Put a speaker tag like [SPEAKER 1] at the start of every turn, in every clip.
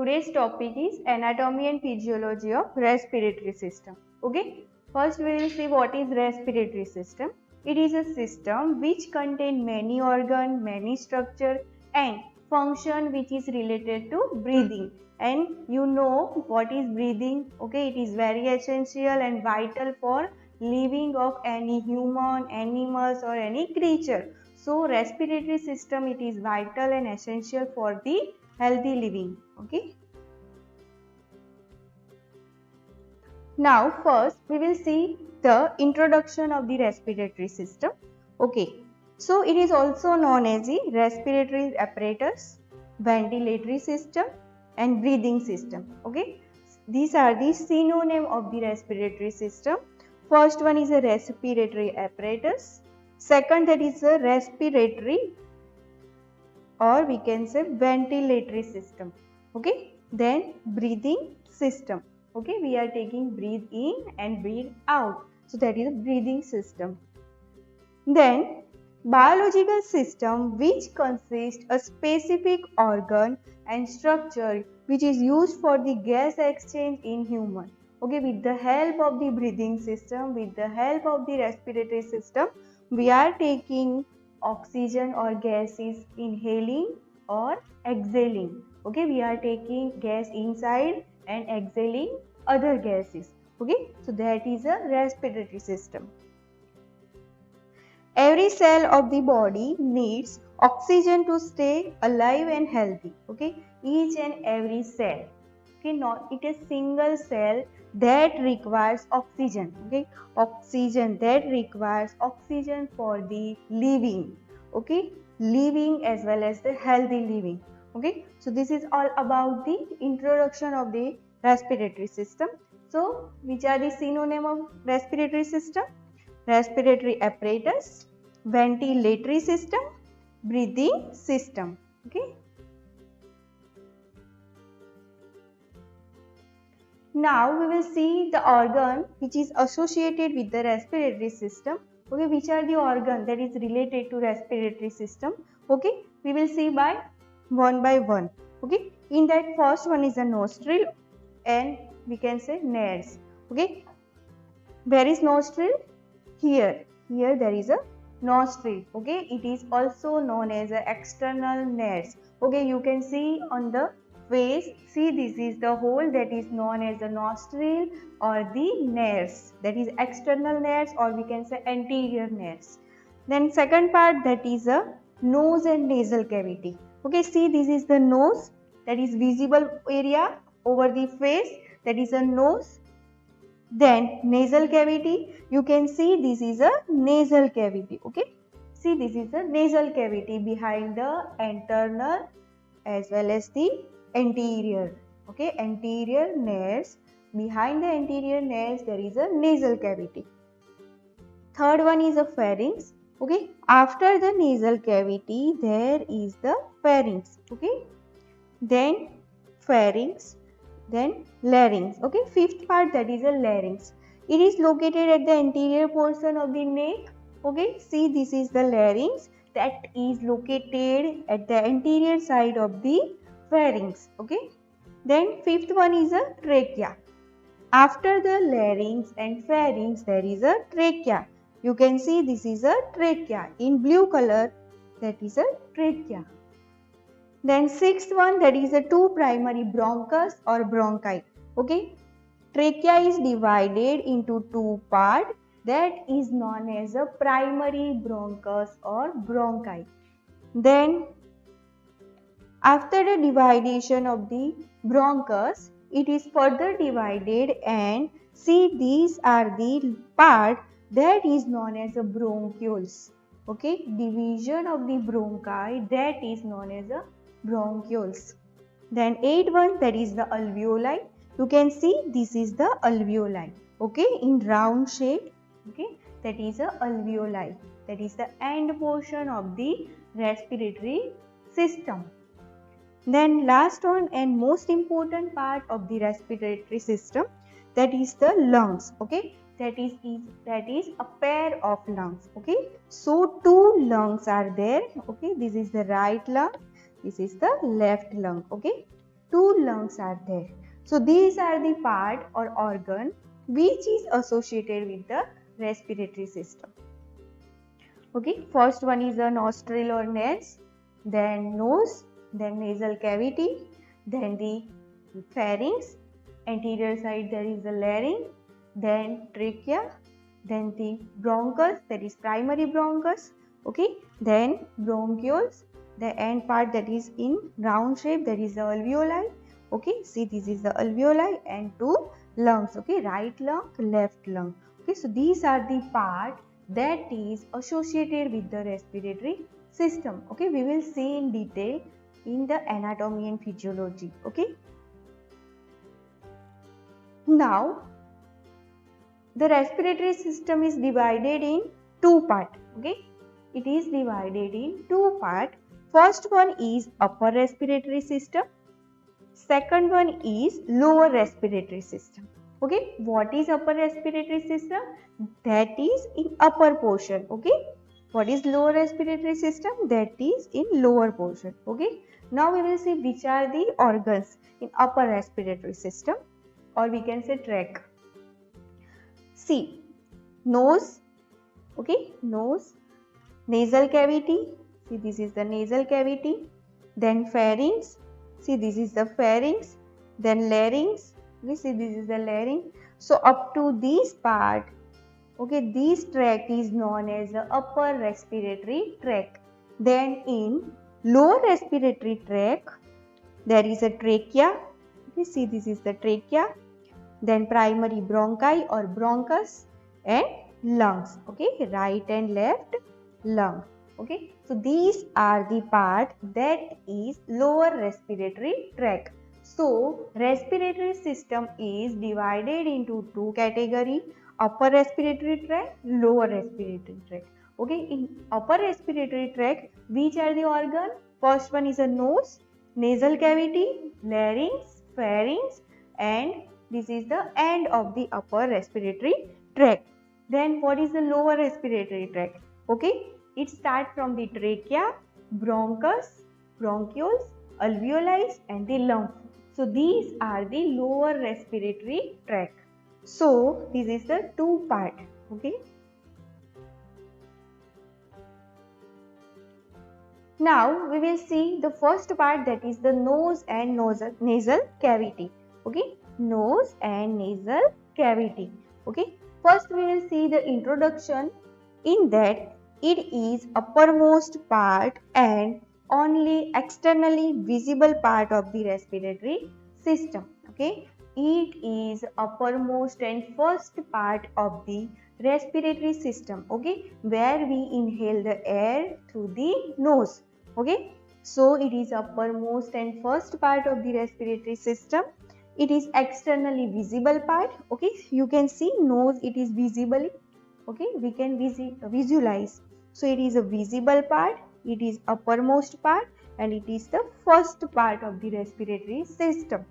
[SPEAKER 1] today's topic is anatomy and physiology of respiratory system. Okay, first we will see what is respiratory system. It is a system which contains many organs, many structure and function which is related to breathing. And you know what is breathing. Okay, it is very essential and vital for living of any human, animals or any creature. So respiratory system, it is vital and essential for the healthy living. Okay. Now first we will see the introduction of the respiratory system. Okay. So it is also known as the respiratory apparatus, ventilatory system and breathing system. Okay. These are the synonym of the respiratory system. First one is a respiratory apparatus. Second, that is a respiratory or we can say ventilatory system. Okay. Then breathing system. Okay. We are taking breathe in and breathe out. So that is a breathing system. Then biological system which consists a specific organ and structure which is used for the gas exchange in human. Okay. With the help of the breathing system, with the help of the respiratory system, we are taking oxygen or gases inhaling or exhaling. Okay, we are taking gas inside and exhaling other gases. Okay, so that is a respiratory system. Every cell of the body needs oxygen to stay alive and healthy. Okay, each and every cell. Okay, not it is single cell that requires oxygen. Okay, oxygen that requires oxygen for the living. Okay, living as well as the healthy living. Okay, so this is all about the introduction of the respiratory system. So which are the synonym of respiratory system? Respiratory apparatus, ventilatory system, breathing system. Okay. Now we will see the organ which is associated with the respiratory system. Okay, which are the organ that is related to respiratory system. Okay, we will see by one. Okay, in that first one is a nostril and we can say nares. Okay, where is nostril? Here there is a nostril. Okay, it is also known as a external nares. Okay, you can see on the face, see this is the hole that is known as the nostril or the nares, that is external nares or we can say anterior nares. Then second part, that is a nose and nasal cavity. Okay, see this is the nose, that is visible area over the face, that is a nose. Then nasal cavity, you can see this is a nasal cavity. Okay, see this is a nasal cavity behind the internal as well as the anterior. Okay, anterior nares, behind the anterior nares there is a nasal cavity. Third one is a pharynx. Okay, after the nasal cavity there is the pharynx. Okay, then pharynx, then larynx. Okay, fifth part, that is a larynx. It is located at the anterior portion of the neck. Okay, see this is the larynx that is located at the anterior side of the pharynx. Okay, then fifth one is a trachea. After the larynx and pharynx there is a trachea. You can see this is a trachea in blue color, that is a trachea. Then sixth one, that is the two primary bronchus or bronchi. Okay, trachea is divided into two parts, that is known as a primary bronchus or bronchi. Then after the division of the bronchus, it is further divided and see these are the part that is known as a bronchioles. Okay, division of the bronchi, that is known as a bronchioles. Then eighth one, that is the alveoli. You can see this is the alveoli. Okay, in round shape. Okay, that is a alveoli. That is the end portion of the respiratory system. Then last one and most important part of the respiratory system, that is the lungs. Okay, that is a pair of lungs. Okay, so two lungs are there. Okay, this is the right lung, this is the left lung. Okay, two lungs are there. So these are the part or organ which is associated with the respiratory system. Okay, first one is a nostril or nose, then nose, then nasal cavity, then the pharynx, anterior side there is the larynx, then trachea, then the bronchus, that is primary bronchus, okay, then bronchioles, the end part that is in round shape, that is the alveoli, okay, see this is the alveoli, and two lungs, okay, right lung, left lung, okay, so these are the part that is associated with the respiratory system, okay, we will see in detail in the anatomy and physiology, okay. Now the respiratory system is divided in two parts, okay, it is divided in two parts. First one is upper respiratory system, second one is lower respiratory system, okay. What is upper respiratory system? That is in upper portion, okay. What is lower respiratory system? That is in lower portion, okay. Now we will see which are the organs in upper respiratory system, or we can say tract. See, nose, okay, nose, nasal cavity, see this is the nasal cavity, then pharynx, see this is the pharynx, then larynx, okay, see this is the larynx. So up to this part, okay, this tract is known as the upper respiratory tract. Then in lower respiratory tract, there is a trachea, okay, see this is the trachea, then primary bronchi or bronchus, and lungs, okay, right and left lung, okay. So these are the part that is lower respiratory tract. So respiratory system is divided into two categories, upper respiratory tract, lower respiratory tract, okay. In upper respiratory tract, which are the organ? First one is a nose, nasal cavity, larynx, pharynx, and this is the end of the upper respiratory tract. Then what is the lower respiratory tract? Okay, it starts from the trachea, bronchus, bronchioles, alveoli, and the lungs. So these are the lower respiratory tract. So this is the two part, okay. Now we will see the first part, that is the nose and nasal cavity, okay. Nose and nasal cavity, okay. First we will see the introduction. In that, it is uppermost part and only externally visible part of the respiratory system, okay. It is uppermost and first part of the respiratory system, okay, where we inhale the air through the nose, okay. So it is uppermost and first part of the respiratory system. It is externally visible part, okay. You can see nose, it is visibly, okay, we can visualize. So it is a visible part, it is uppermost part, and it is the first part of the respiratory system.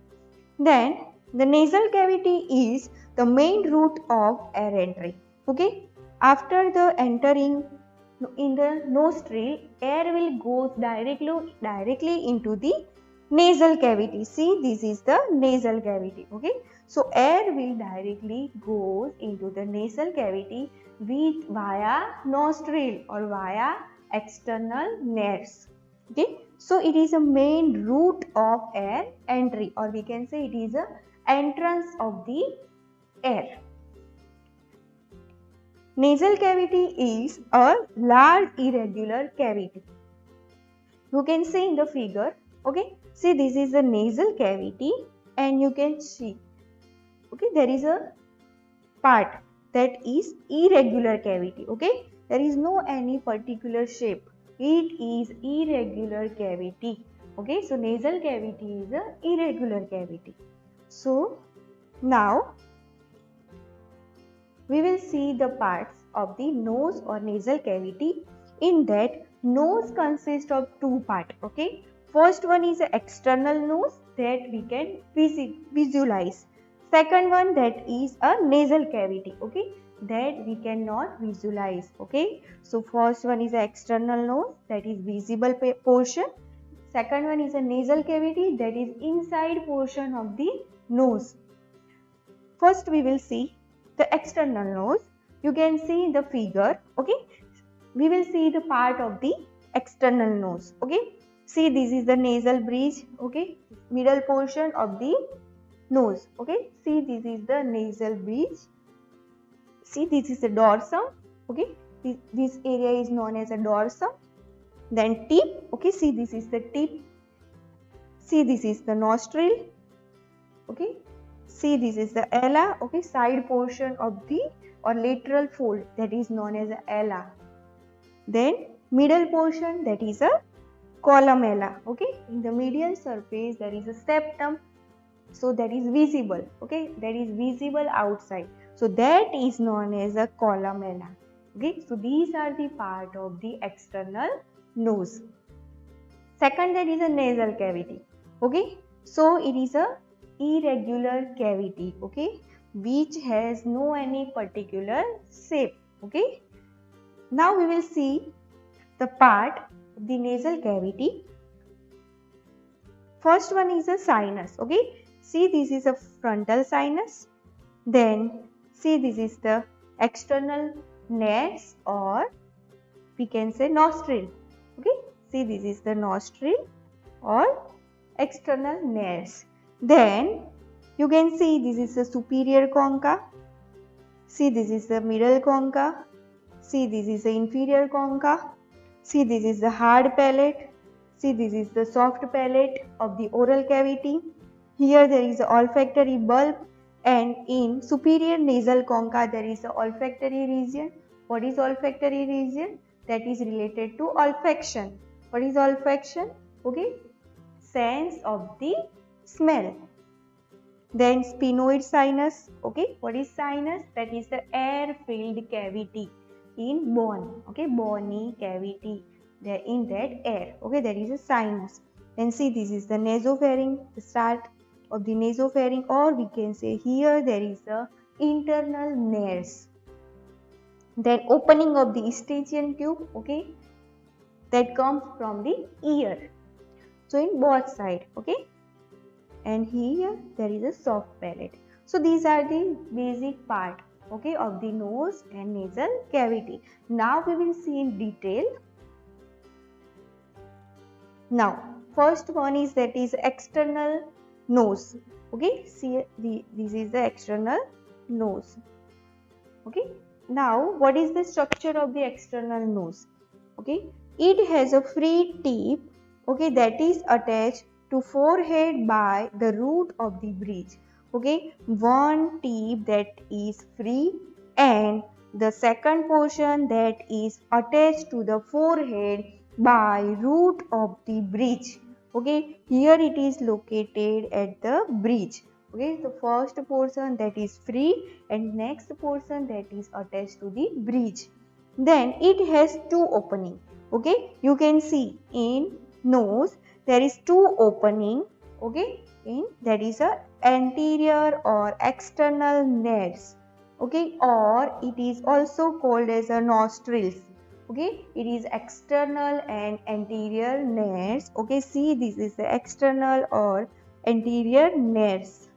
[SPEAKER 1] Then the nasal cavity is the main route of air entry, okay. After the entering in the nostril, air will go directly into the nasal cavity. See, this is the nasal cavity, okay. So air will directly goes into the nasal cavity via nostril or via external nares, okay. So it is a main route of air entry, or we can say it is a entrance of the air. Nasal cavity is a large irregular cavity. You can see in the figure, okay. See, this is the nasal cavity, and you can see, okay, there is a part that is irregular cavity, okay. There is no any particular shape. It is irregular cavity, okay. So nasal cavity is a irregular cavity. So now we will see the parts of the nose or nasal cavity. In that, nose consists of two parts, okay. First one is the external nose that we can visualize. Second one, that is a nasal cavity, okay, that we cannot visualize, okay. So first one is the external nose, that is visible portion. Second one is a nasal cavity, that is inside portion of the nose. First we will see the external nose. You can see in the figure, okay. We will see the part of the external nose, okay. See, this is the nasal bridge, okay, middle portion of the nose, okay. See, this is the nasal bridge. See, this is the dorsum, okay. This area is known as a dorsum. Then tip, okay. See, this is the tip. See, this is the nostril, okay. See, this is the ala, okay, side portion of the or lateral fold, that is known as a ala. Then middle portion, that is a columella, okay. In the medial surface there is a septum, so that is visible, okay, that is visible outside, so that is known as a columella, okay. So these are the part of the external nose. Second, there is a nasal cavity, okay. So it is a irregular cavity, okay, which has no any particular shape, okay. Now we will see the part of the nasal cavity. First one is a sinus, okay. See, this is a frontal sinus. Then see, this is the external nares, or we can say nostril, okay. See, this is the nostril or external nares. Then you can see this is the superior concha. See, this is the middle concha. See, this is the inferior concha. See, this is the hard palate. See, this is the soft palate of the oral cavity. Here there is the olfactory bulb, and in superior nasal concha there is the olfactory region. What is olfactory region? That is related to olfaction. What is olfaction? Okay, sense of the smell. Then sphenoid sinus, okay. What is sinus? That is the air filled cavity in bone, okay, bony cavity, there in that air, okay, that is a sinus. Then see, this is the nasopharynx, the start of the nasopharynx, or we can say here there is the internal nares. Then opening of the Eustachian tube, okay, that comes from the ear, so in both side, okay. And here there is a soft palate. So these are the basic part, okay, of the nose and nasal cavity. Now we will see in detail. Now first one is, that is external nose, okay. See, this is the external nose, okay. Now what is the structure of the external nose? Okay, it has a free tip, okay, that is attached to forehead by the root of the bridge, okay. One tip that is free, and the second portion that is attached to the forehead by root of the bridge, okay. Here it is located at the bridge, okay. The first portion that is free, and next portion that is attached to the bridge. Then it has two opening, okay. You can see in nose there is two opening, okay, in that is a anterior or external nares, okay, or it is also called as a nostrils, okay. It is external and anterior nares, okay. See, this is the external or anterior nares,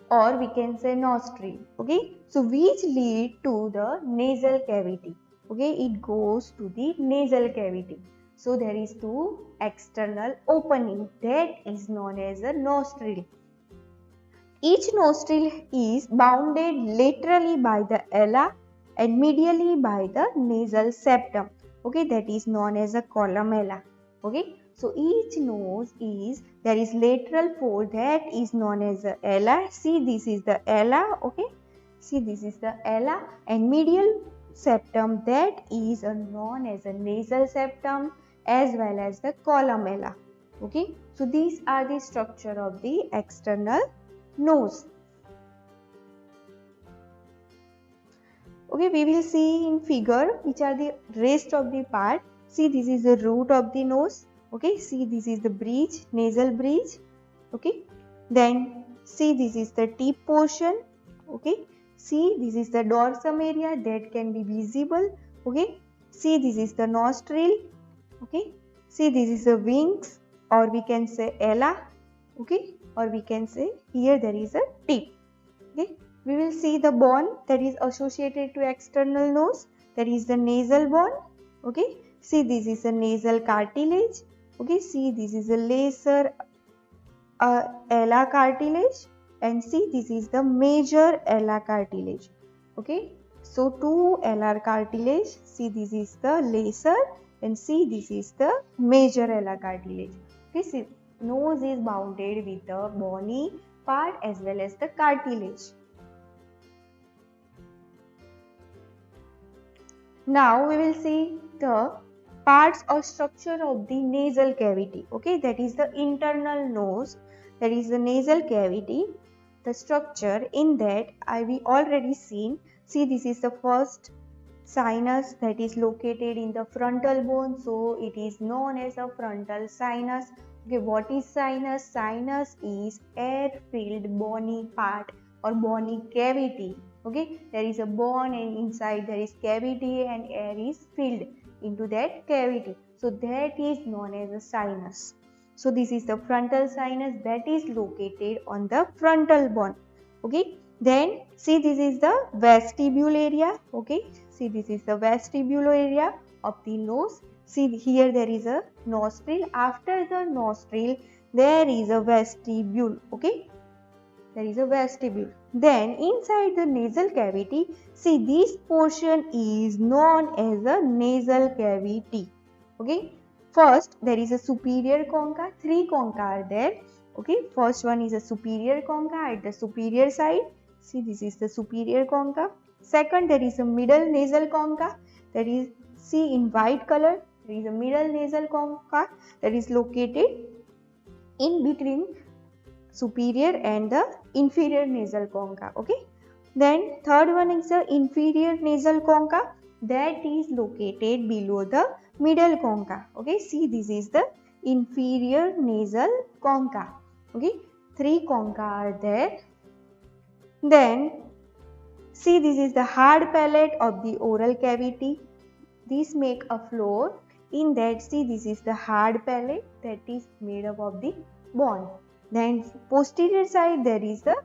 [SPEAKER 1] or we can say nostril, okay. So which lead to the nasal cavity, okay. It goes to the nasal cavity. So there is two external opening, that is known as a nostril. Each nostril is bounded laterally by the ala and medially by the nasal septum, okay, that is known as a columella, okay. So each nose is, there is lateral fold, that is known as the ala. See, this is the ala, okay. See, this is the ala, and medial septum, that is known as a nasal septum as well as the columella, okay. So these are the structure of the external nose, okay. We will see in figure which are the rest of the part. See, this is the root of the nose, okay. See, this is the bridge, nasal bridge, okay. Then see, this is the tip portion, okay. See, this is the dorsum area that can be visible, okay. See, this is the nostril, okay. See, this is the wings, or we can say ala, okay, or we can say here there is a tip. Okay, we will see the bone that is associated to external nose, that is the nasal bone. Okay, see, this is a nasal cartilage. Okay, see, this is a lesser ala cartilage, and see, this is the major ala cartilage. Okay, so two alar cartilage, see, this is the lesser, and see, this is the major alar cartilage. Okay, see, nose is bounded with the bony part as well as the cartilage. Now we will see the parts or structure of the nasal cavity. Okay, that is the internal nose, that is the nasal cavity. The structure in that we already seen. See, this is the first sinus that is located in the frontal bone, so it is known as a frontal sinus. Okay, what is sinus? Sinus is air-filled bony part or bony cavity. Okay, there is a bone and inside there is cavity and air is filled into that cavity. So that is known as a sinus. So this is the frontal sinus that is located on the frontal bone. Okay, then see, this is the vestibule area. Okay, see, this is the vestibule area of the nose. See, here there is a nostril. After the nostril there is a vestibule. Okay, there is a vestibule. Then inside the nasal cavity, see, this portion is known as a nasal cavity. Okay, first there is a superior concha. Three concha are there. Okay, first one is a superior concha at the superior side. See, this is the superior concha. Second, there is a middle nasal concha, that is, see, in white color, there is a middle nasal concha that is located in between superior and the inferior nasal concha. Okay, then third one is the inferior nasal concha that is located below the middle concha. Okay, see, this is the inferior nasal concha. Okay, three concha are there. Then see, this is the hard palate of the oral cavity. These make a floor. In that, see, this is the hard palate that is made up of the bone. Then posterior side there is the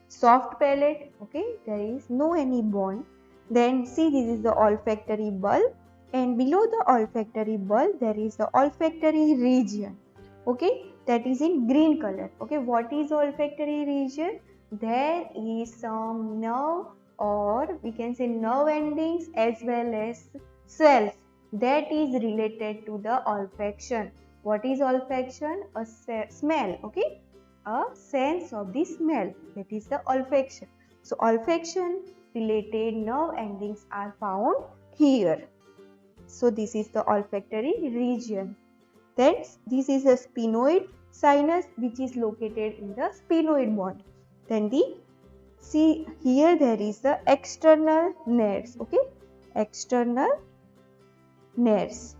[SPEAKER 1] soft palate. Okay, there is no any bone. Then see, this is the olfactory bulb, and below the olfactory bulb there is the olfactory region. Okay, that is in green color. Okay, what is olfactory region? There is some nerve, or we can say nerve endings as well as cells that is related to the olfaction. What is olfaction? A smell. Okay, a sense of the smell, that is the olfaction. So olfaction related nerve endings are found here. So this is the olfactory region. Then this is a sphenoid sinus which is located in the sphenoid bone. Then see, here there is the external nares. Okay, external nares.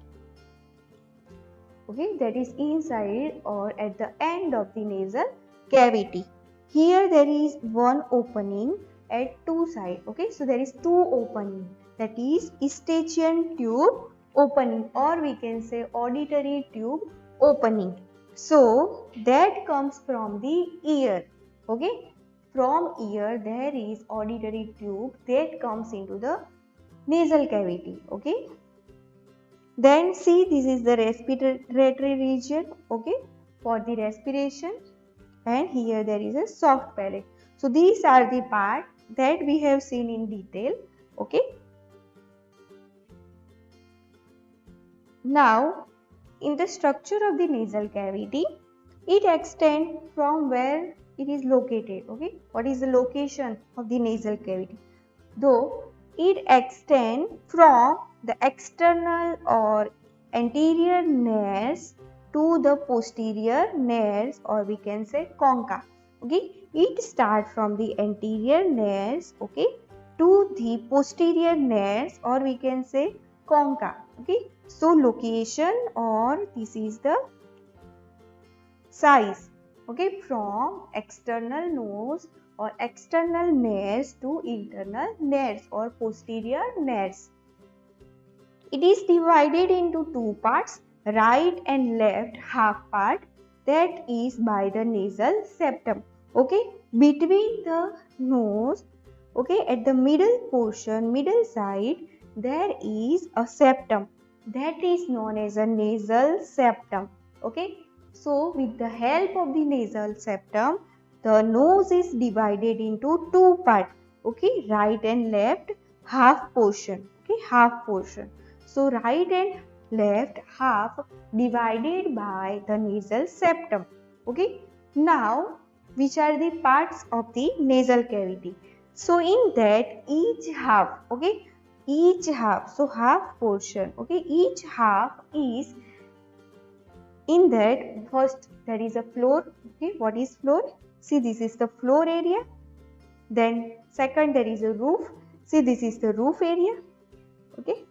[SPEAKER 1] Okay, that is inside or at the end of the nasal cavity. Here there is one opening at two sides. Okay, so there is two opening, that is eustachian tube opening, or we can say auditory tube opening. So that comes from the ear. Okay, from ear there is auditory tube that comes into the nasal cavity. Okay, then see, this is the respiratory region. Okay, for the respiration, and here there is a soft palate. So these are the parts that we have seen in detail. Okay, now in the structure of the nasal cavity, it extends from where it is located. Okay, what is the location of the nasal cavity? Though it extends from the external or anterior nares to the posterior nares, or we can say concha. Okay, it starts from the anterior nares, okay, to the posterior nares, or we can say concha. Okay, so location, or this is the size. Okay, from external nose or external nares to internal nares or posterior nares. It is divided into two parts, right and left half part, that is by the nasal septum. Okay, between the nose, okay, at the middle portion, middle side, there is a septum, that is known as a nasal septum. Okay, so with the help of the nasal septum, the nose is divided into two parts. Okay, right and left half portion. Okay, half portion. So right and left half divided by the nasal septum. Okay, now which are the parts of the nasal cavity? So in that each half, okay, each half, so half portion, okay, each half is in that. First there is a floor. Okay, what is floor? See, this is the floor area. Then second there is a roof. See, this is the roof area. Okay,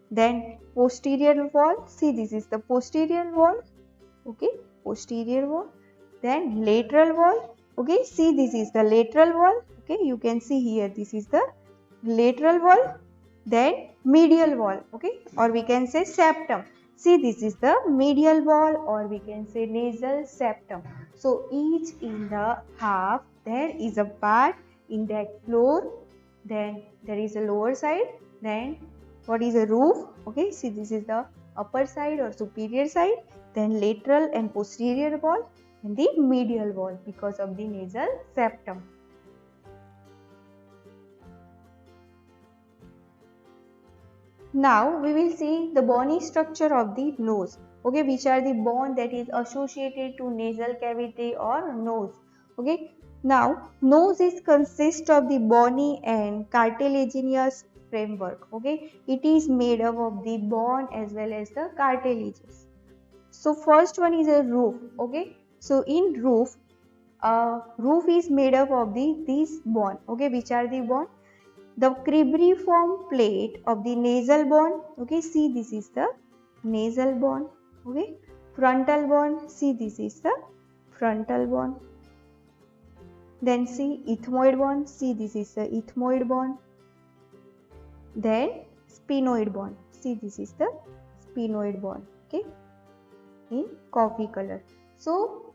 [SPEAKER 1] then posterior wall. See, this is the posterior wall. Okay, posterior wall. Then lateral wall. Okay, see, this is the lateral wall. Okay, you can see here, this is the lateral wall. Then medial wall. Okay, or we can say septum. See, this is the medial wall, or we can say nasal septum. So each in the half there is a part in that floor. Then there is a lower side. Then what is a roof? Okay, see, this is the upper side or superior side. Then lateral and posterior wall, and the medial wall because of the nasal septum. Now we will see the bony structure of the nose. Okay, which are the bone that is associated to nasal cavity or nose. Okay, now nose is consist of the bony and cartilaginous framework. Okay, it is made up of the bone as well as the cartilages. So first one is a roof. Okay, so in roof, roof is made up of these bone. Okay, which are the bone? The cribriform plate of the nasal bone. Okay, see, this is the nasal bone. Okay, frontal bone. See, this is the frontal bone. Then see ethmoid bone. See, this is the ethmoid bone. Then sphenoid bone. See, this is the sphenoid bone. Okay, in coffee color. So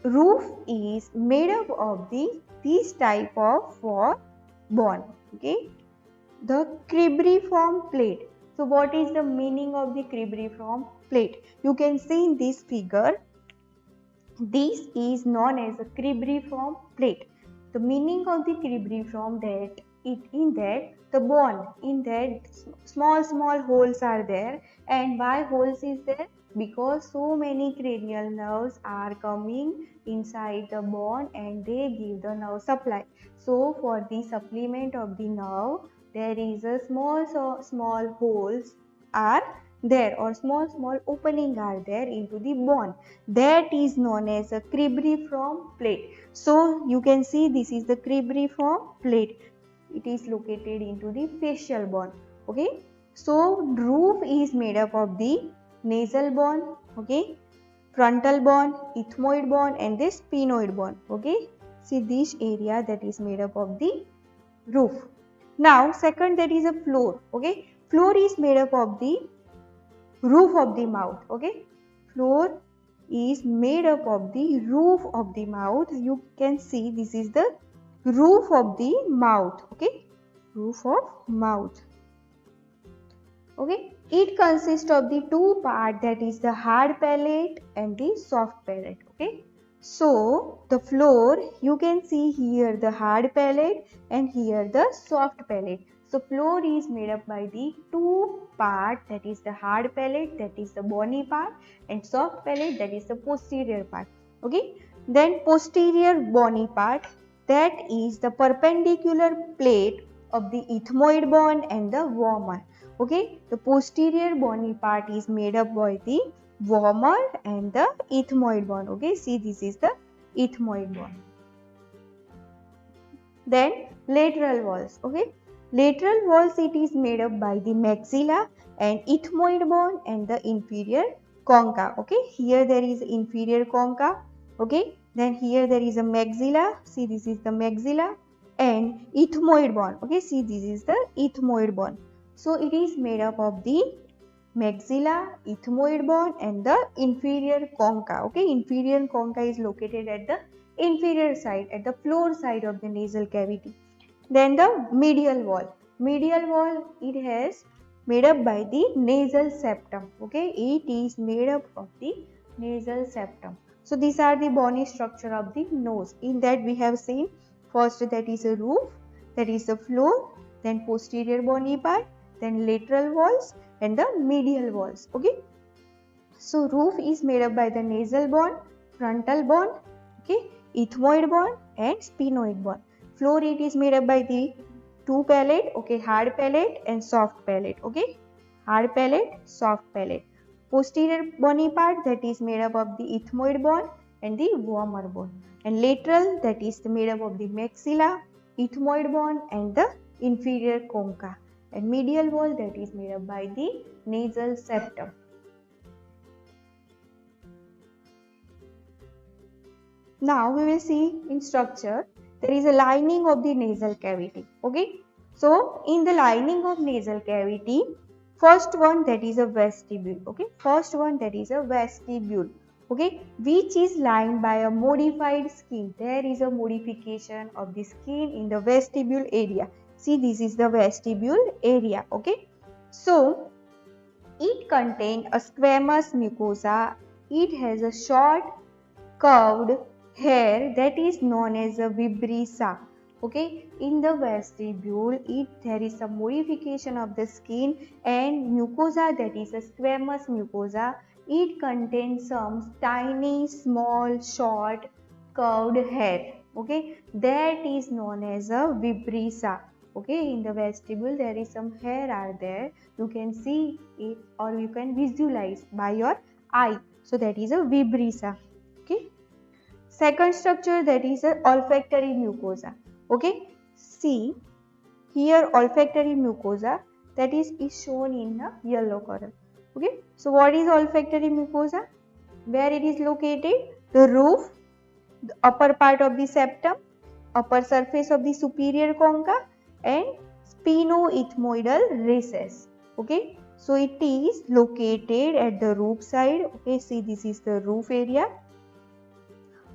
[SPEAKER 1] roof is made up of these type of bone. Okay, the cribriform plate. So what is the meaning of the cribriform plate? You can see in this figure, this is known as a cribriform plate. The meaning of the cribriform, that in that the bone, in that small holes are there. And why holes is there? Because so many cranial nerves are coming inside the bone and they give the nerve supply. So for the supplement of the nerve, there is a small holes are there, or small opening are there into the bone. That is known as a cribriform plate. So you can see this is the cribriform plate. It is located into the facial bone. Okay, so roof is made up of the nasal bone, okay, frontal bone, ethmoid bone, and the sphenoid bone. Okay, see this area that is made up of the roof. Now second, there is a floor. Okay, floor is made up of the roof of the mouth. Okay, floor is made up of the roof of the mouth. You can see this is the roof of the mouth. Okay, roof of mouth. Okay, it consists of the two parts, that is the hard palate and the soft palate. Okay, so the floor, you can see here the hard palate and here the soft palate. So floor is made up by the two part, that is the hard palate, that is the bony part, and soft palate, that is the posterior part. Okay, then posterior bony part, that is the perpendicular plate of the ethmoid bone and the vomer. Okay, the posterior bony part is made up by the vomer and the ethmoid bone. Okay, see, this is the ethmoid bone. Then lateral walls. Okay, lateral walls, it is made up by the maxilla and ethmoid bone and the inferior concha. Okay, here there is inferior concha. Okay, then here there is a maxilla. See, this is the maxilla and ethmoid bone. Okay, see, this is the ethmoid bone. So it is made up of the maxilla, ethmoid bone, and the inferior concha. Okay, inferior concha is located at the inferior side, at the floor side of the nasal cavity. Then the medial wall. Medial wall, it has made up by the nasal septum. Okay, it is made up of the nasal septum. So these are the bony structure of the nose. In that we have seen first that is a roof, that is the floor, then posterior bony part, then lateral walls and the medial walls. Okay. So roof is made up by the nasal bone, frontal bone, okay, ethmoid bone and sphenoid bone. Floor, it is made up by the two palate, okay, hard palate and soft palate, okay, hard palate, soft palate. Posterior bony part, that is made up of the ethmoid bone and the vomer bone, and lateral, that is made up of the maxilla, ethmoid bone and the inferior concha, and medial wall, that is made up by the nasal septum. Now we will see in structure, there is a lining of the nasal cavity. Okay. So in the lining of nasal cavity, first one, that is a vestibule. Okay. First one, that is a vestibule. Okay. Which is lined by a modified skin. There is a modification of the skin in the vestibule area. See, this is the vestibule area. Okay. So it contains a squamous mucosa. It has a short curved hair that is known as a vibrissae. Okay, in the vestibule, there is a modification of the skin and mucosa, that is a squamous mucosa. It contains some tiny, small, short, curved hair. Okay, that is known as a vibrissae. Okay, in the vestibule there is some hair are there. You can see it or you can visualize by your eye. So that is a vibrissae. Okay. Second structure, that is a olfactory mucosa. Okay, see here olfactory mucosa, that is shown in a yellow color. Okay, so what is olfactory mucosa? Where it is located? The roof, the upper part of the septum, upper surface of the superior concha and sphenoethmoidal recess. Okay, so it is located at the roof side. Okay, see this is the roof area.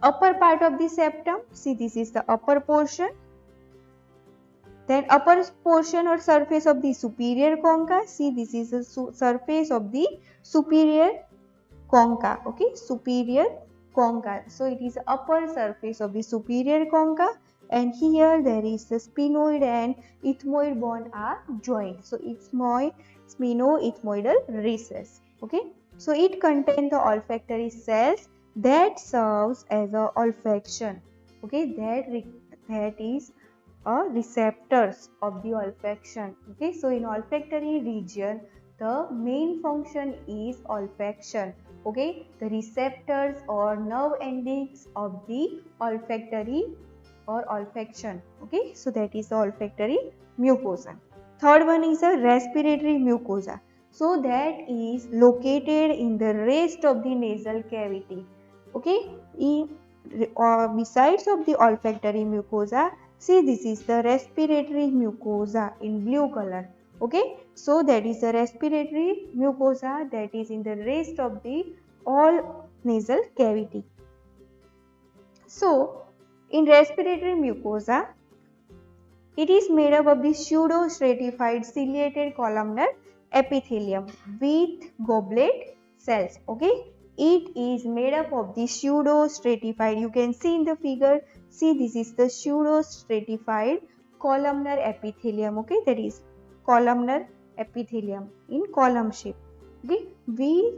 [SPEAKER 1] Upper part of the septum, see this is the upper portion, then upper portion or surface of the superior concha, see this is the surface of the superior concha, okay, superior concha. So it is upper surface of the superior concha, and here there is the sphenoid and ethmoid bone are joined. So sphenoethmoidal recess. Okay, so it contains the olfactory cells that serves as a olfaction. Okay, that is receptors of the olfaction. Okay, so in olfactory region the main function is olfaction. Okay, the receptors or nerve endings of the olfactory or olfaction. Okay, so that is the olfactory mucosa. Third one is a respiratory mucosa. So that is located in the rest of the nasal cavity. Okay, besides of the olfactory mucosa, see this is the respiratory mucosa in blue color. Okay, so that is the respiratory mucosa that is in the rest of the all nasal cavity. So in respiratory mucosa, it is made up of the pseudo-stratified ciliated columnar epithelium with goblet cells. Okay, it is made up of the pseudo-stratified. You can see in the figure. See, this is the pseudo-stratified columnar epithelium. Okay, that is columnar epithelium in column shape. Okay, with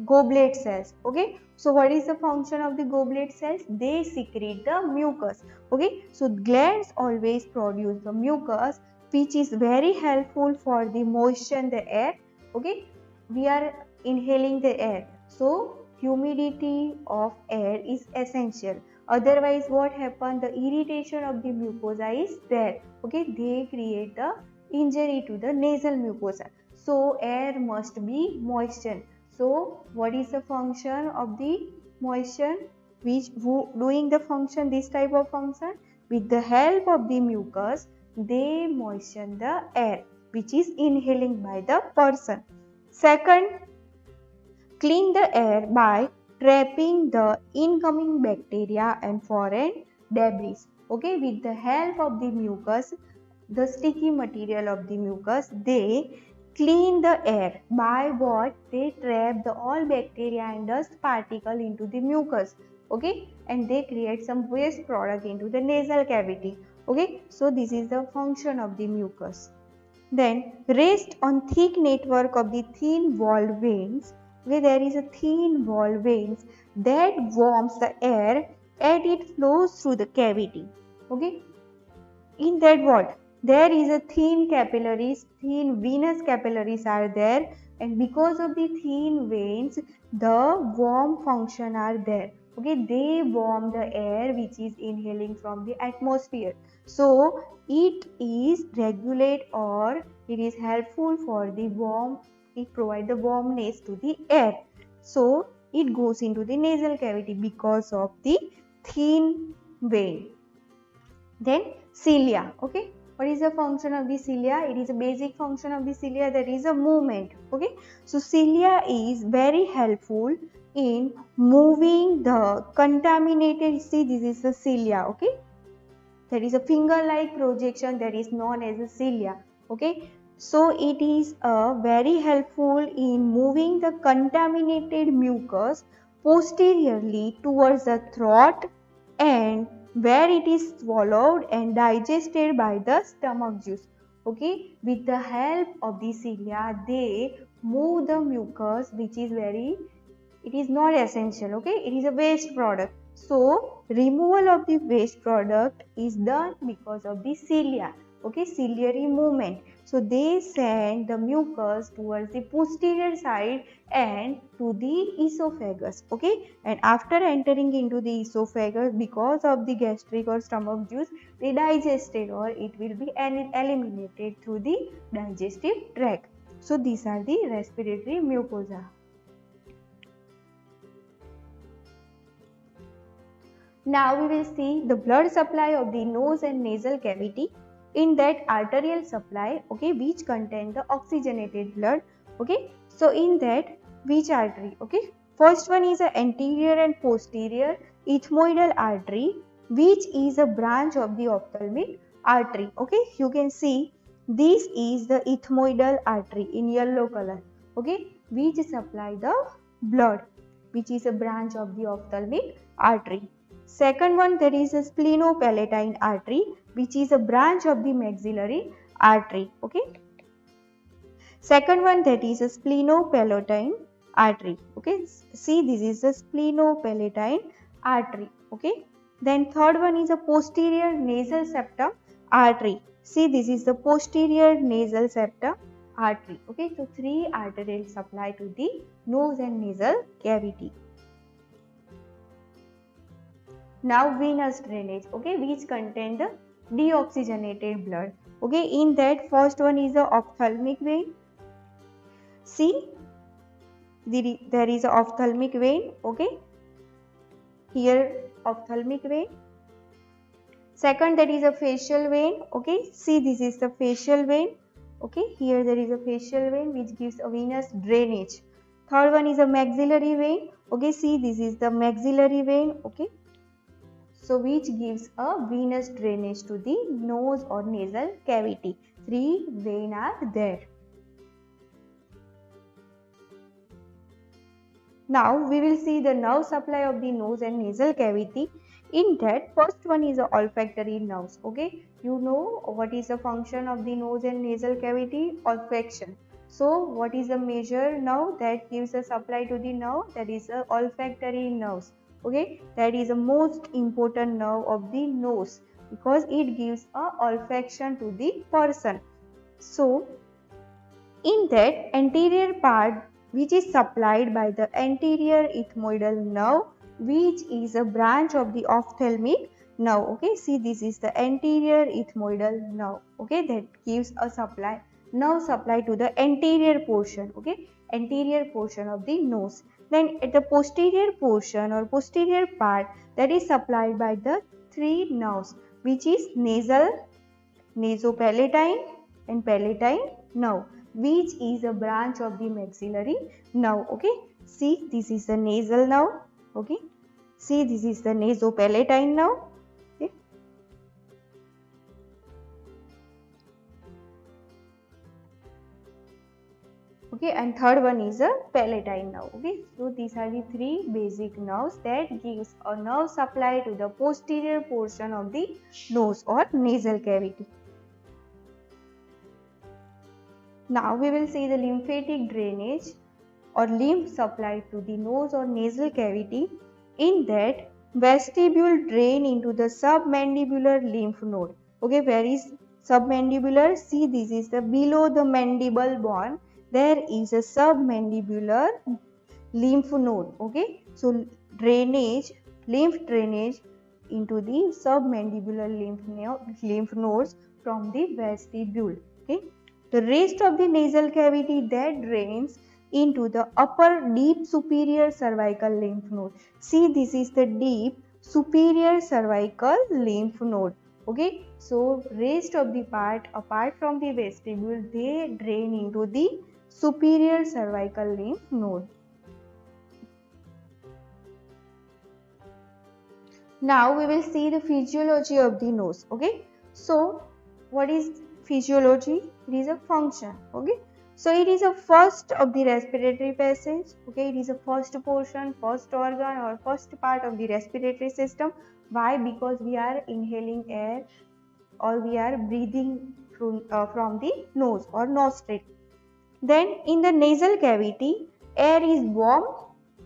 [SPEAKER 1] goblet cells. Okay, so what is the function of the goblet cells? They secrete the mucus. Okay, so glands always produce the mucus, which is very helpful for the moisten the air. Okay, we are inhaling the air, so humidity of air is essential. Otherwise what happens? The irritation of the mucosa is there. Okay, they create the injury to the nasal mucosa. So air must be moistened. So what is the function of the moisten? Doing the function, this type of function, with the help of the mucus, they moisten the air which is inhaling by the person. Second, clean the air by trapping the incoming bacteria and foreign debris. Okay, with the help of the mucus, the sticky material of the mucus, they clean the air by what? They trap the all bacteria and dust particle into the mucus. Okay, and they create some waste product into the nasal cavity. Okay, so this is the function of the mucus. Then rest on thick network of the thin walled veins, where there is a thin walled veins that warms the air and it flows through the cavity. Okay, in that what? There is a thin capillaries, thin venous capillaries are there, and because of the thin veins, the warm function are there. Okay, they warm the air which is inhaling from the atmosphere. So it is regulate or it is helpful for the warm, it provide the warmness to the air. So it goes into the nasal cavity because of the thin vein. Then cilia. Okay, what is the function of the cilia? It is a basic function of the cilia, that is a movement. Okay, so cilia is very helpful in moving the contaminated, see this is the cilia. Okay, there is a finger like projection that is known as a cilia. Okay, so it is very helpful in moving the contaminated mucus posteriorly towards the throat, and where it is swallowed and digested by the stomach juice. Okay, with the help of the cilia, they move the mucus, which is very, it is not essential. Okay, it is a waste product. So removal of the waste product is done because of the cilia. Okay, ciliary movement. So they send the mucus towards the posterior side and to the esophagus. Okay, and after entering into the esophagus, because of the gastric or stomach juice, they digested or it will be eliminated through the digestive tract. So these are the respiratory mucosa. Now we will see the blood supply of the nose and nasal cavity. In that, arterial supply, okay, which contain the oxygenated blood. Okay, so in that, which artery? Okay, first one is a anterior and posterior ethmoidal artery, which is a branch of the ophthalmic artery. Okay, you can see this is the ethmoidal artery in yellow color. Okay, which supply the blood, which is a branch of the ophthalmic artery. Second one, there is a splenopalatine artery, which is a branch of the maxillary artery. Okay, second one, that is a splenopalatine artery. Okay, see this is the splenopalatine artery. Okay, then third one is a posterior nasal septum artery. See this is the posterior nasal septum artery. Okay, so three arterial supply to the nose and nasal cavity. Now venous drainage, okay, which contain the deoxygenated blood. Okay, in that, first one is the ophthalmic vein. See, there is a ophthalmic vein. Okay, here ophthalmic vein. Second, that is a facial vein. Okay, see this is the facial vein. Okay, here there is a facial vein which gives a venous drainage. Third one is a maxillary vein. Okay, see this is the maxillary vein. Okay, so which gives a venous drainage to the nose or nasal cavity. Three veins are there. Now we will see the nerve supply of the nose and nasal cavity. In that, first one is the olfactory nerves. Okay, you know what is the function of the nose and nasal cavity? Olfaction. So what is the major nerve that gives a supply to the nerve? That is the olfactory nerves. Okay, that is the most important nerve of the nose because it gives a olfaction to the person. So in that, anterior part which is supplied by the anterior ethmoidal nerve, which is a branch of the ophthalmic nerve. Okay, see this is the anterior ethmoidal nerve. Okay, that gives a supply, nerve supply to the anterior portion. Okay, anterior portion of the nose. Then at the posterior portion or posterior part, that is supplied by the three nerves, which is nasal, nasopalatine and palatine nerve. which is a branch of the maxillary nerve. Okay, see, this is the nasal nerve. Okay, see, this is the nasopalatine nerve. Okay. Okay, and third one is a palatine nerve. Okay, so these are the three basic nerves that gives a nerve supply to the posterior portion of the nose or nasal cavity. Now we will see the lymphatic drainage or lymph supply to the nose or nasal cavity. In that, vestibule drain into the submandibular lymph node. Okay, where is submandibular? See, this is the below the mandible bone. There is a submandibular lymph node. Okay, so lymph drainage into the submandibular lymph nodes from the vestibule. Okay, the rest of the nasal cavity that drains into the upper deep superior cervical lymph node. See, this is the deep superior cervical lymph node. Okay, so rest of the part apart from the vestibule, they drain into the superior cervical lymph node. Now we will see the physiology of the nose. Okay, so what is physiology? It is a function. Okay, so it is a first of the respiratory passage. Okay, it is a first portion, first organ or first part of the respiratory system. Why? Because we are inhaling air or we are breathing from the nose or nostril. Then in the nasal cavity, air is warm,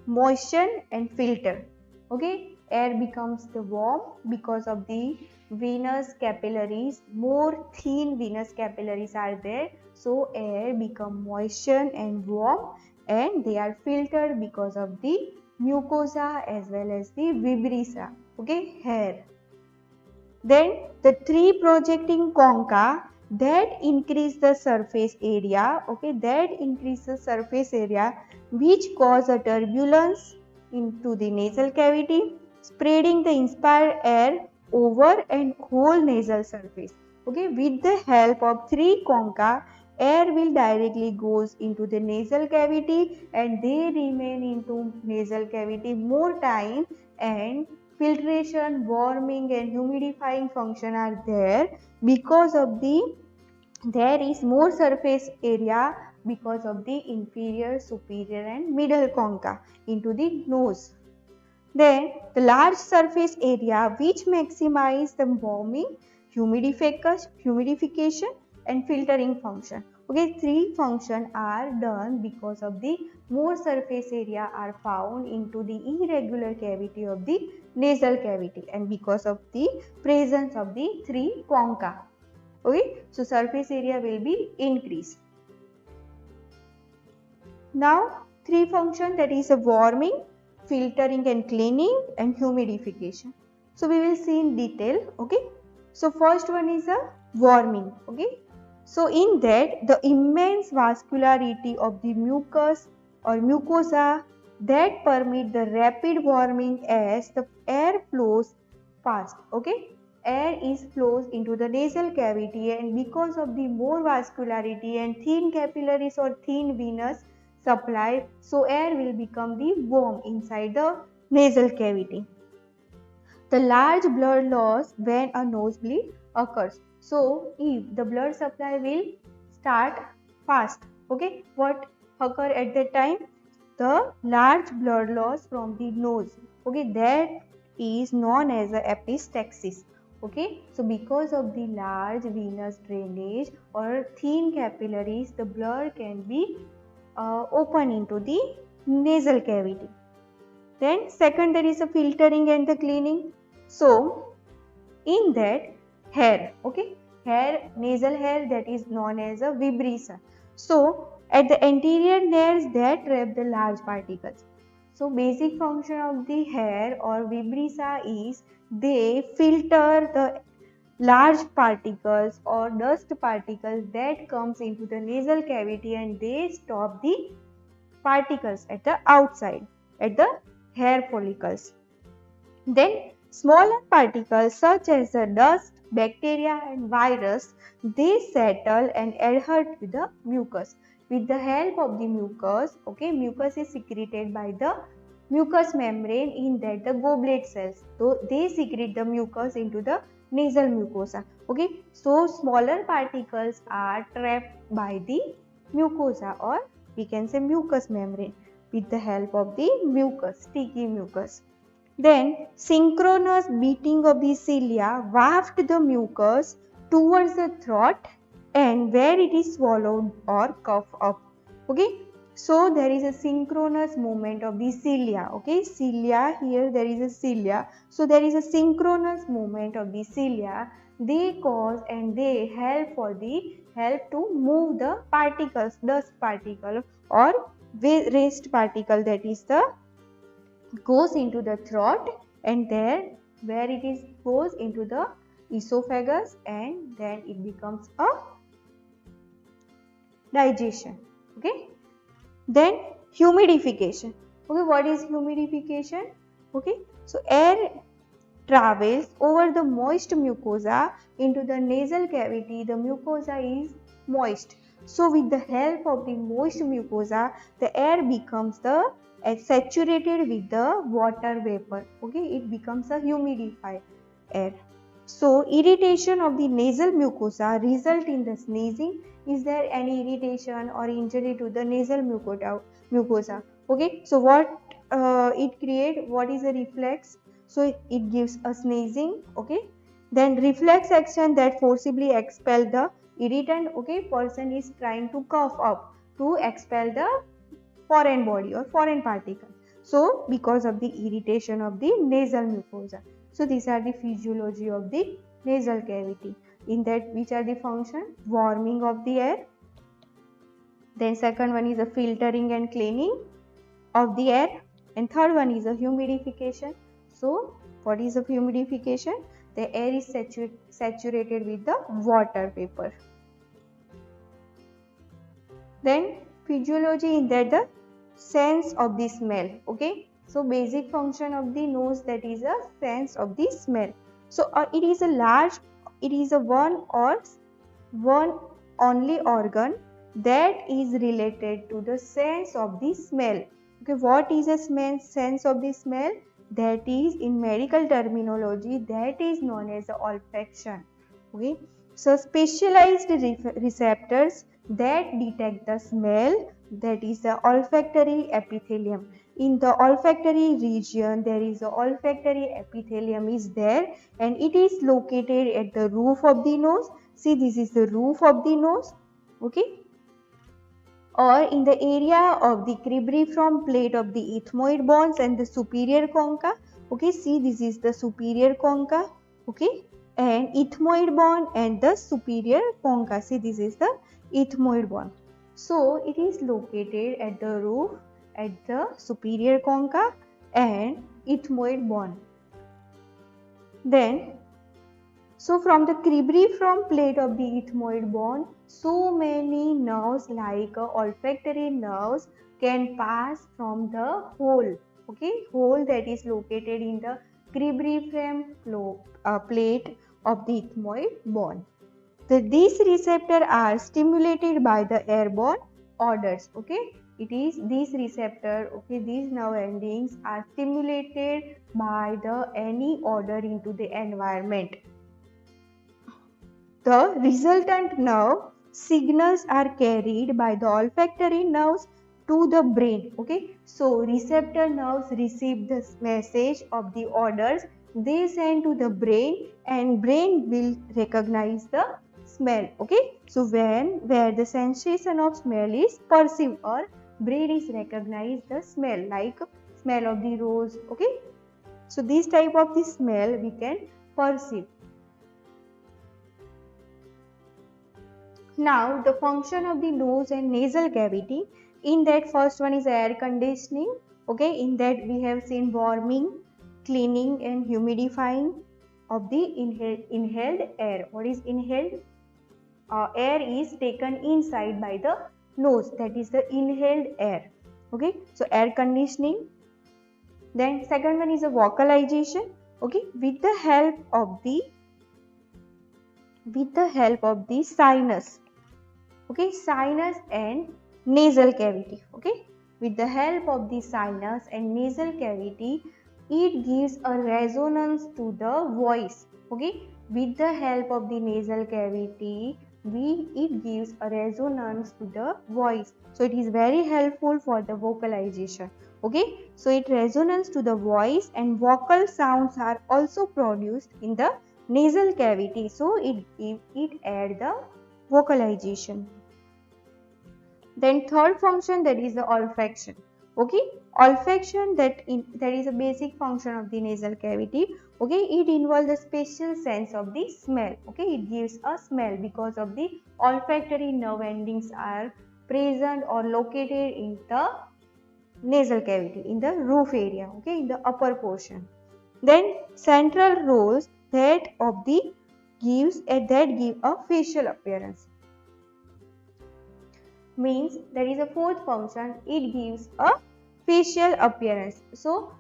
[SPEAKER 1] moistened and filtered. Okay, air becomes the warm because of the venous capillaries, more thin venous capillaries are there, so air become moistened and warm, and they are filtered because of the mucosa as well as the vibrissae. Okay, hair. Then the three projecting concha that increase the surface area. Okay, that increase the surface area which cause a turbulence into the nasal cavity, spreading the inspired air over and whole nasal surface. Okay, with the help of three concha, air will directly goes into the nasal cavity and they remain into nasal cavity more time, and filtration, warming and humidifying function are there because of there is more surface area because of the inferior, superior and middle concha into the nose. Then the large surface area which maximize the warming, humidification and filtering function. Okay, three functions are done because of the more surface area are found into the irregular cavity of the nasal cavity and because of the presence of the three concha. Okay, so surface area will be increased. Now three functions, that is a warming, filtering and cleaning and humidification. So we will see in detail. Okay, so first one is a warming. Okay, so in that the immense vascularity of the mucus or mucosa that permit the rapid warming as the air flows fast. Okay, air is flows into the nasal cavity and because of the more vascularity and thin capillaries or thin venous supply, so air will become the warm inside the nasal cavity. The large blood loss when a nosebleed occurs. So if the blood supply will start fast, okay, what occur at that time? The large blood loss from the nose. Okay, that is known as a epistaxis. Okay, so because of the large venous drainage or thin capillaries, the blood can be open into the nasal cavity. Then second, there is a filtering and the cleaning. So in that hair, okay, hair, nasal hair, that is known as a vibrissae. So at the anterior nares that trap the large particles. So basic function of the hair or vibrissae is they filter the large particles or dust particles that comes into the nasal cavity and they stop the particles at the outside, at the hair follicles. Then Smaller particles such as the dust, bacteria and virus, they settle and adhere to the mucus. With the help of the mucus, okay, mucus is secreted by the mucous membrane, in that the goblet cells, so they secrete the mucus into the nasal mucosa. Okay, so smaller particles are trapped by the mucosa, or we can say mucous membrane, with the help of the mucus, sticky mucus. Then synchronous beating of the cilia waft the mucus towards the throat, and where it is swallowed or coughed up. Okay, so there is a synchronous movement of the cilia. Okay, cilia, here there is a cilia. So there is a synchronous movement of the cilia. They cause and they help to move the particles, dust particle or waste particle, that is the goes into the throat, and there where it is goes into the esophagus, and then it becomes a digestion. Okay, then humidification. Okay, what is humidification? Okay, so air travels over the moist mucosa into the nasal cavity. The mucosa is moist, so with the help of the moist mucosa, the air becomes saturated with the water vapor. Okay, it becomes a humidified air. So irritation of the nasal mucosa result in the sneezing. Is there any irritation or injury to the nasal mucosa? Okay, so what it create? What is a reflex? So it gives a sneezing. Okay, then reflex action that forcibly expel the irritant. Okay, person is trying to cough up to expel the foreign body or foreign particle. So because of the irritation of the nasal mucosa. So these are the physiology of the nasal cavity. In that, which are the function? Warming of the air. Then second one is a filtering and cleaning of the air. And third one is a humidification. So what is a humidification? The air is saturated with the water vapor. Then physiology, in that the sense of the smell. Okay, so basic function of the nose, that is a sense of the smell. So it is a one only organ that is related to the sense of the smell. Okay, what is a sense of the smell? That is, in medical terminology, that is known as the olfaction. Okay, so specialized receptors that detect the smell, that is the olfactory epithelium. In the olfactory region, there is a olfactory epithelium is there, and it is located at the roof of the nose. See, this is the roof of the nose. Okay, or in the area of the cribriform plate of the ethmoid bones and the superior concha. Okay, see, this is the superior concha. Okay, and ethmoid bone and the superior concha. See, this is the ethmoid bone. So it is located at the roof, at the superior concha and ethmoid bone. Then, so from the cribriform plate of the ethmoid bone, so many nerves like olfactory nerves can pass from the hole. Okay, hole that is located in the cribriform plate of the ethmoid bone. These receptors are stimulated by the airborne odors. Okay, it is these receptors. Okay, these nerve endings are stimulated by the any odor into the environment. The resultant nerve signals are carried by the olfactory nerves to the brain. Okay, so receptor nerves receive the message of the odors, they send to the brain, and brain will recognize the smell. Okay, so where the sensation of smell is perceived, or brain is recognized the smell, like smell of the rose. Okay, so this type of the smell we can perceive. Now the function of the nose and nasal cavity, in that first one is air conditioning. Okay, in that we have seen warming, cleaning and humidifying of the inhaled air. What is inhaled? Air is taken inside by the nose, that is the inhaled air. Okay, so air conditioning. Then second one is a vocalization. Okay, with the help of the sinus, okay, sinus and nasal cavity. Okay, with the help of the sinus and nasal cavity, it gives a resonance to the voice. Okay, with the help of the nasal cavity, it gives a resonance to the voice, so it is very helpful for the vocalization. Okay, so it resonance to the voice, and vocal sounds are also produced in the nasal cavity, so it add the vocalization. Then third function, that is the olfaction. Okay, olfaction, that is a basic function of the nasal cavity. Okay, it involves the special sense of the smell. Okay, it gives a smell because of the olfactory nerve endings are present or located in the nasal cavity, in the roof area. Okay, in the upper portion. Then central rows that give a facial appearance. Means there is a fourth function, it gives a facial appearance. So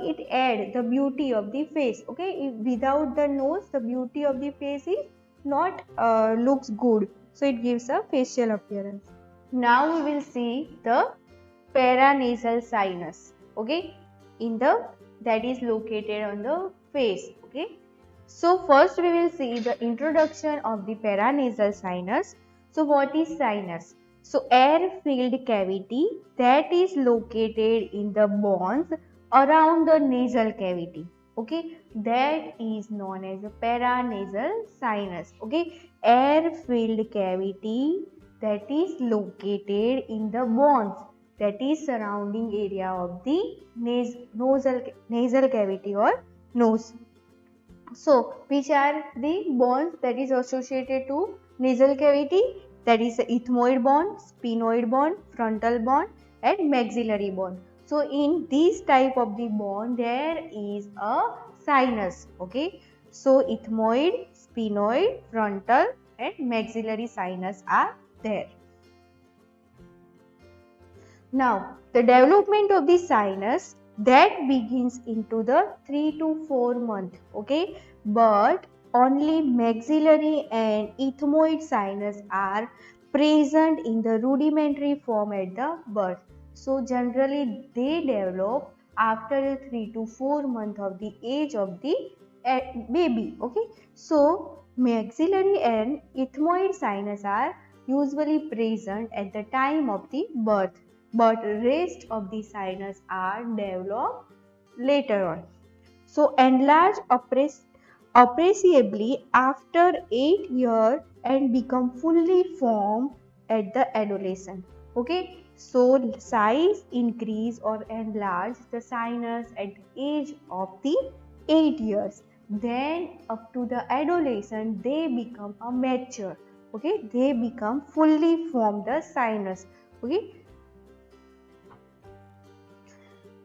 [SPEAKER 1] it adds the beauty of the face. Okay, if without the nose, the beauty of the face is not looks good, so it gives a facial appearance. Now we will see the paranasal sinus. Okay, in the that is located on the face. Okay, so first we will see the introduction of the paranasal sinus. So what is sinus? So air-filled cavity that is located in the bones around the nasal cavity. Okay, that is known as a paranasal sinus. Okay, air-filled cavity that is located in the bones that is surrounding area of the nasal cavity or nose. So, which are the bones that is associated to nasal cavity? That is the ethmoid bone, sphenoid bone, frontal bone and maxillary bone. So, in this type of the bone, there is a sinus. Okay. So, ethmoid, sphenoid, frontal and maxillary sinus are there. Now, the development of the sinus that begins into the 3 to 4 month. Okay, but only maxillary and ethmoid sinus are present in the rudimentary form at the birth. So generally they develop after 3 to 4 month of the age of the baby. Okay, so maxillary and ethmoid sinus are usually present at the time of the birth, but rest of the sinus are developed later on. So enlarge appreciably after 8 years and become fully formed at the adolescence. Okay, so size increase or enlarge the sinus at the age of the 8 years. Then up to the adolescent they become a mature. Okay, they become fully formed the sinus. Okay.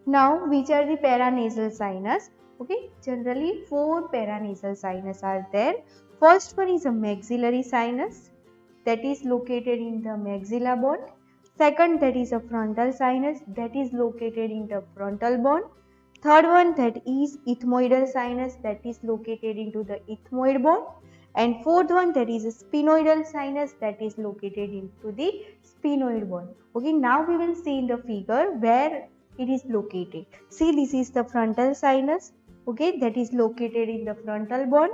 [SPEAKER 1] Now, which are the paranasal sinus? Okay, generally 4 paranasal sinus are there. First one is a maxillary sinus that is located in the maxilla bone. Second, that is a frontal sinus that is located in the frontal bone. Third one, that is ethmoidal sinus that is located into the ethmoid bone. And fourth one, that is a sphenoidal sinus that is located into the sphenoid bone. Okay, now we will see in the figure where it is located. See, this is the frontal sinus. Okay, that is located in the frontal bone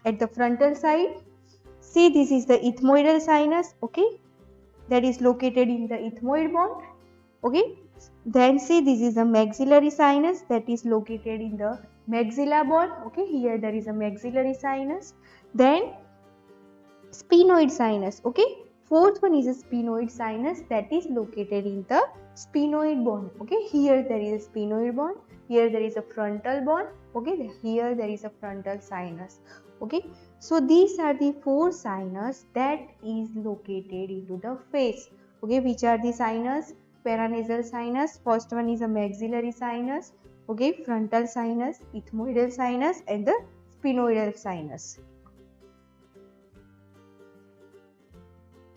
[SPEAKER 1] at the frontal side. See, this is the ethmoidal sinus. Okay, that is located in the ethmoid bone. Okay, then see, this is the maxillary sinus that is located in the maxilla bone. Okay, here there is a maxillary sinus. Then sphenoid sinus. Okay, fourth one is a sphenoid sinus that is located in the sphenoid bone. Okay, here there is a sphenoid bone, here there is a frontal bone. Okay, here there is a frontal sinus. Okay, so these are the 4 sinus that is located into the face. Okay, which are the sinus? Paranasal sinus. First one is a maxillary sinus. Okay, frontal sinus, ethmoidal sinus and the sphenoidal sinus.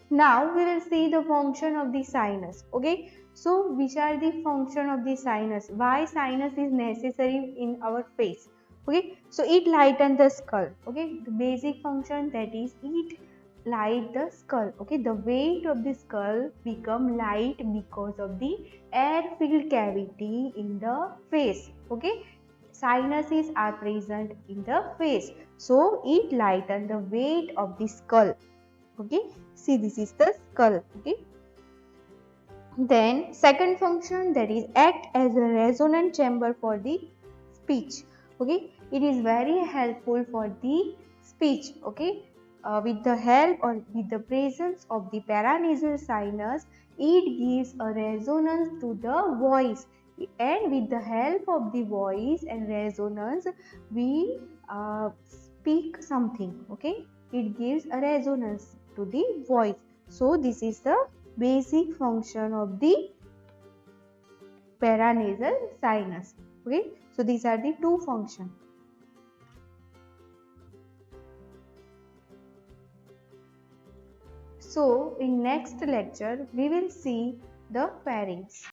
[SPEAKER 1] Now we will see the function of the sinus. Okay, so which are the function of the sinus? Why sinus is necessary in our face? Okay, so it lighten the skull. Okay, the basic function, that is it light the skull. Okay, the weight of the skull become light because of the air filled cavity in the face. Okay, sinuses are present in the face, so it lighten the weight of the skull. Okay, see, this is the skull. Okay, then second function, that is act as a resonant chamber for the speech. Okay, it is very helpful for the speech. Okay, with the help or with the presence of the paranasal sinus, it gives a resonance to the voice, and with the help of the voice and resonance we speak something. Okay, it gives a resonance to the voice. So this is the basic function of the paranasal sinus. Okay, so these are the two functions. So in next lecture we will see the pharynx.